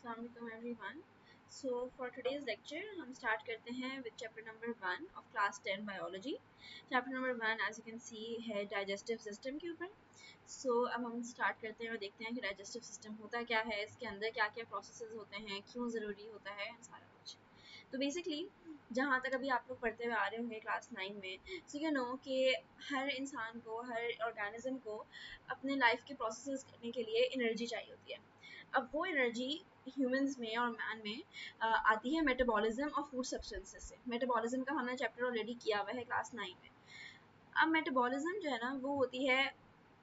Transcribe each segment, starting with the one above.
Assalamualaikum everyone. So for today's lecture हम start करते हैं with chapter number 1 of class 10 biology. Chapter number 1 as you can see है digestive system के ऊपर. So अब हम start करते हैं और देखते हैं कि digestive system होता क्या है, इसके अंदर क्या क्या processes होते हैं, क्यों ज़रूरी होता है, सारा कुछ. तो बेसिकली जहाँ तक अभी आप लोग पढ़ते हुए आ रहे होंगे क्लास 9 में, सो यू नो कि हर इंसान को, हर ऑर्गेनिज्म को अपने लाइफ के प्रोसेसेस करने के लिए एनर्जी चाहिए होती है. अब वो एनर्जी ह्यूमंस में और मैन में आती है मेटाबॉलिज्म और फूड सब्सटेंसेस से. मेटाबॉलिज्म का हमने चैप्टर ऑलरेडी किया हुआ है क्लास 9 में. अब मेटाबॉलिज्म जो है ना वो होती है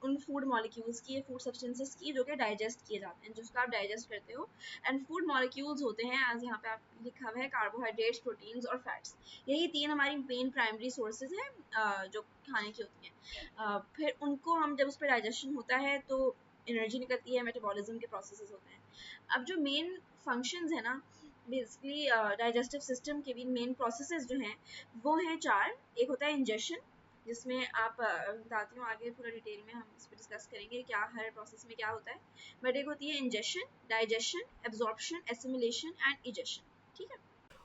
उन फूड मॉलिक्यूल्स की, फूड सब्सटेंसेस की जो कि डाइजेस्ट किए जाते हैं, जिसको आप डाइजेस्ट करते हो. एंड फूड मॉलिक्यूल्स होते हैं एज यहाँ पे आप लिखा हुआ है कार्बोहाइड्रेट्स, प्रोटीन्स और फैट्स. यही तीन हमारी मेन प्राइमरी सोर्सेज हैं जो खाने की होती हैं. फिर उनको हम जब उस पर डाइजेशन होता है तो एनर्जी निकलती है, मेटाबॉलिज्म के प्रोसेसेस होते हैं. अब जो मेन फंक्शंस है ना बेसिकली डाइजेस्टिव सिस्टम के भी मेन प्रोसेसेस जो हैं वो हैं चार. एक होता है इंजेशन, जिसमें आप बताती हूँ आगे पूरा डिटेल में हम इस पर डिस्कस करेंगे क्या हर प्रोसेस में क्या होता है. बट एक होती है ingestion, digestion, absorption, assimilation and egestion. ठीक है.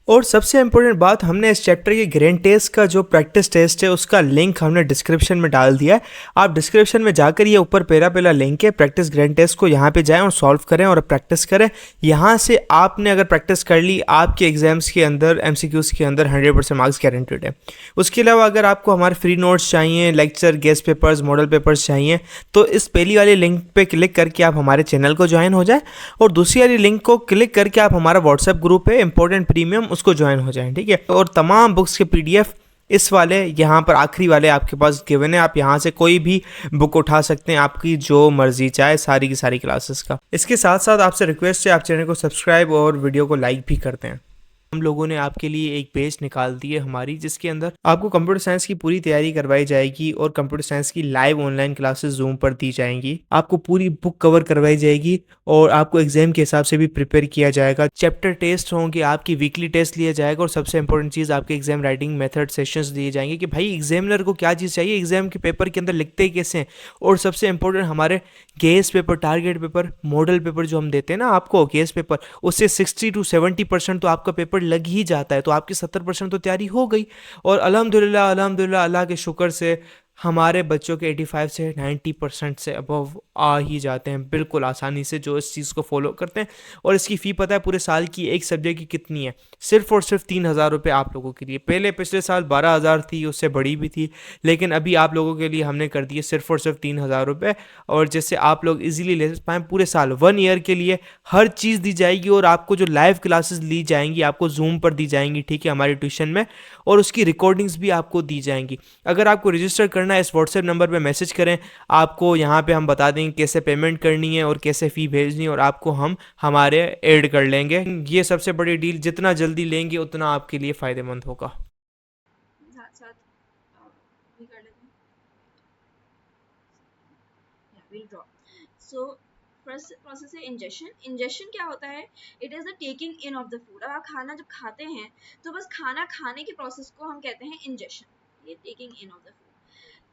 और सबसे इम्पोर्टेंट बात, हमने इस चैप्टर के ग्रेन टेस्ट का जो प्रैक्टिस टेस्ट है उसका लिंक हमने डिस्क्रिप्शन में डाल दिया है. आप डिस्क्रिप्शन में जाकर ये ऊपर पहला लिंक है प्रैक्टिस ग्रेन टेस्ट को, यहाँ पे जाएं और सॉल्व करें और प्रैक्टिस करें. यहाँ से आपने अगर प्रैक्टिस कर ली, आपके एग्जाम्स के अंदर MCQs के अंदर 100% मार्क्स गारंटेड है. उसके अलावा अगर आपको हमारे फ्री नोट्स चाहिए, lecture, guest papers, model papers चाहिए, तो इस पहली वाली लिंक पे क्लिक करके आप हमारे चैनल को ज्वाइन हो जाए और दूसरी वाली लिंक को क्लिक करके आप हमारा व्हाट्सएप ग्रुप है इंपॉर्टेंट प्रीमियम, उसको ज्वाइन हो जाएं. ठीक है. और तमाम बुक्स के PDF इस वाले यहाँ पर आखिरी वाले आपके पास गिवन है. आप यहाँ से कोई भी बुक उठा सकते हैं, आपकी जो मर्जी चाहे, सारी की सारी क्लासेस का. इसके साथ साथ आपसे रिक्वेस्ट है, आप चैनल को सब्सक्राइब और वीडियो को लाइक भी करते हैं. हम लोगों ने आपके लिए एक पेज निकाल दी है हमारी, जिसके अंदर आपको कंप्यूटर साइंस की पूरी तैयारी करवाई जाएगी और कंप्यूटर साइंस की लाइव ऑनलाइन क्लासेस जूम पर दी जाएंगी. आपको पूरी बुक कवर करवाई जाएगी और आपको एग्जाम के हिसाब से भी प्रिपेयर किया जाएगा. चैप्टर टेस्ट होंगे, आपकी वीकली टेस्ट लिया जाएगा और सबसे इंपॉर्टेंट चीज़ आपके एग्जाम राइटिंग मेथड सेशंस दिए जाएंगे कि भाई एग्जामिनर को क्या चीज़ चाहिए, एग्जाम के पेपर के अंदर लिखते कैसे हैं. और सबसे इंपॉर्टेंट हमारे guess paper, target paper, model paper जो हम देते हैं ना आपको, गेस पेपर, उससे 60 to 70% तो आपका पेपर लग ही जाता है. तो आपकी 70% तो तैयारी हो गई. और अल्हम्दुलिल्लाह अल्हम्दुलिल्लाह अल्लाह के शुक्र से हमारे बच्चों के 85 से 90% से अबव आ ही जाते हैं बिल्कुल आसानी से, जो इस चीज़ को फॉलो करते हैं. और इसकी फ़ी पता है पूरे साल की एक सब्जेक्ट की कितनी है? सिर्फ और सिर्फ 3,000 रुपये आप लोगों के लिए. पहले पिछले साल 12,000 थी, उससे बड़ी भी थी, लेकिन अभी आप लोगों के लिए हमने कर दिए सिर्फ और सिर्फ 3,000 रुपये. और जिससे आप लोग इजीली ले पाएँ पूरे साल, 1 ईयर के लिए हर चीज़ दी जाएगी. और आपको जो लाइव क्लासेस ली जाएंगी आपको जूम पर दी जाएंगी, ठीक है, हमारी ट्यूशन में, और उसकी रिकॉर्डिंग्स भी आपको दी जाएंगी. अगर आपको रजिस्टर करना है, इस व्हाट्सएप नंबर पे मैसेज करें, आपको यहाँ पे हम बता देंगे कैसे पेमेंट करनी है और कैसे फ़ी भेजनी है, और आपको हम हमारे ऐड कर लेंगे. ये सबसे बड़ी डील, जितना जल्दी लेंगे उतना आपके लिए फ़ायदेमंद होगा. साथ साथ भी कर लेते हैं. Will draw. So first process है इंजेशन. इंजेशन क्या होता है? It is the taking in of the food. अब आप खाना जब खाते हैं तो बस खाना खाने के प्रोसेस को हम कहते हैं इंजेशन, ये taking in of the food.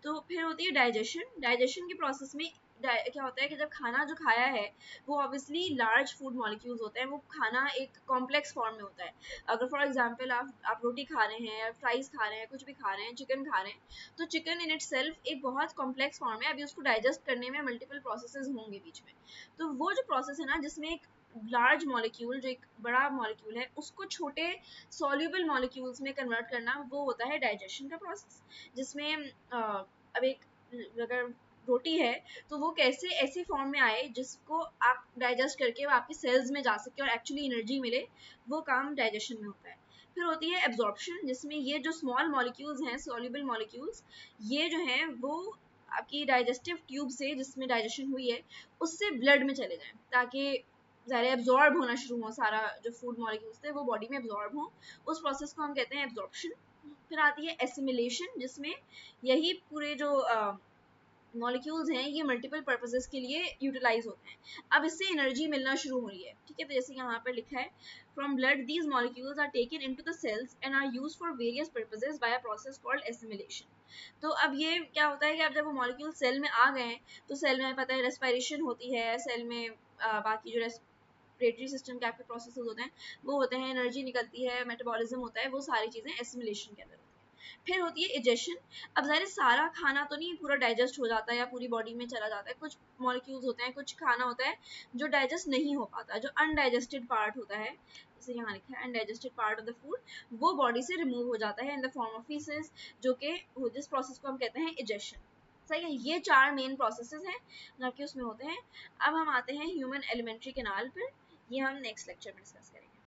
तो फिर होती है डाइजेशन. डाइजेशन के प्रोसेस में क्या होता है कि जब खाना जो खाया है वो ऑब्वियसली लार्ज फूड मॉलिक्यूल्स होते हैं, वो खाना एक कॉम्प्लेक्स फॉर्म में होता है. अगर फॉर एग्जांपल आप रोटी खा रहे हैं, फ्राइज खा रहे हैं, कुछ भी खा रहे हैं, चिकन खा रहे हैं, तो चिकन इन इटसेल्फ एक बहुत कॉम्प्लेक्स फॉर्म है. अभी उसको डाइजेस्ट करने में मल्टीपल प्रोसेसेस होंगे बीच में. तो वो जो प्रोसेस है ना जिसमें एक लार्ज मॉलिक्यूल, जो एक बड़ा मॉलिक्यूल है, उसको छोटे सॉल्युबल मॉलिक्यूल्स में कन्वर्ट करना, वो होता है डाइजेशन का प्रोसेस. जिसमें अब एक अगर रोटी है तो वो कैसे ऐसे फॉर्म में आए जिसको आप डाइजेस्ट करके वो आपके सेल्स में जा सके और एक्चुअली एनर्जी मिले, वो काम डाइजेशन में होता है. फिर होती है एब्जॉर्प्शन, जिसमें ये जो स्मॉल मॉलिक्यूल्स हैं, सॉल्युबल मॉलिक्यूल्स, ये जो हैं वो आपकी डाइजेस्टिव ट्यूब से जिसमें डाइजेशन हुई है उससे ब्लड में चले जाएं, ताकि ज़्यादा एब्जॉर्ब होना शुरू हो, सारा जो फूड मॉलिक्यूल्स थे वो बॉडी में एब्जॉर्ब हो. उस प्रोसेस को हम कहते हैं एब्जॉर्प्शन. फिर आती है एसिमिलेशन, जिसमें यही पूरे जो मॉलिक्यूल्स हैं ये मल्टीपल पर्पसेस के लिए यूटिलाइज होते हैं. अब इससे एनर्जी मिलना शुरू हो रही है. ठीक है. तो जैसे यहाँ पर लिखा है, from blood these molecules are taken into the cells and are used for various purposes by a process called assimilation. तो अब ये क्या होता है कि अब जब वो मॉलिक्यूल सेल में आ गए हैं तो सेल में पता है रेस्पिरेशन होती है, सेल में बाकी जो रेस्पिरेटरी सिस्टम के आपके प्रोसेस होते हैं वो होते हैं, एनर्जी निकलती है, मेटाबॉलिज्म होता है, वो सारी चीज़ें एसिमिलेशन के अंदर होती है। फिर होती है इजेशन। अब ज़ाहिर सारा खाना तो नहीं पूरा डाइजेस्ट हो जाता है या पूरी बॉडी में चला जाता है, कुछ मॉलिक्यूल्स होते हैं, कुछ खाना होता है जो डाइजेस्ट नहीं हो पाता, जो अनडाइजेस्टेड पार्ट होता है, जैसे यहाँ लिखा है undigested part of the food, वो बॉडी से रिमूव हो जाता है in the form of faeces, जो कि जिस प्रोसेस को हम कहते हैं इजेशन। सही है, ये 4 मेन प्रोसेसेस हैं जो कि उसमें होते हैं। अब हम आते हैं ह्यूमन एलिमेंट्री कैनाल पर, ये हम नेक्स्ट लेक्चर में डिस्कस करेंगे।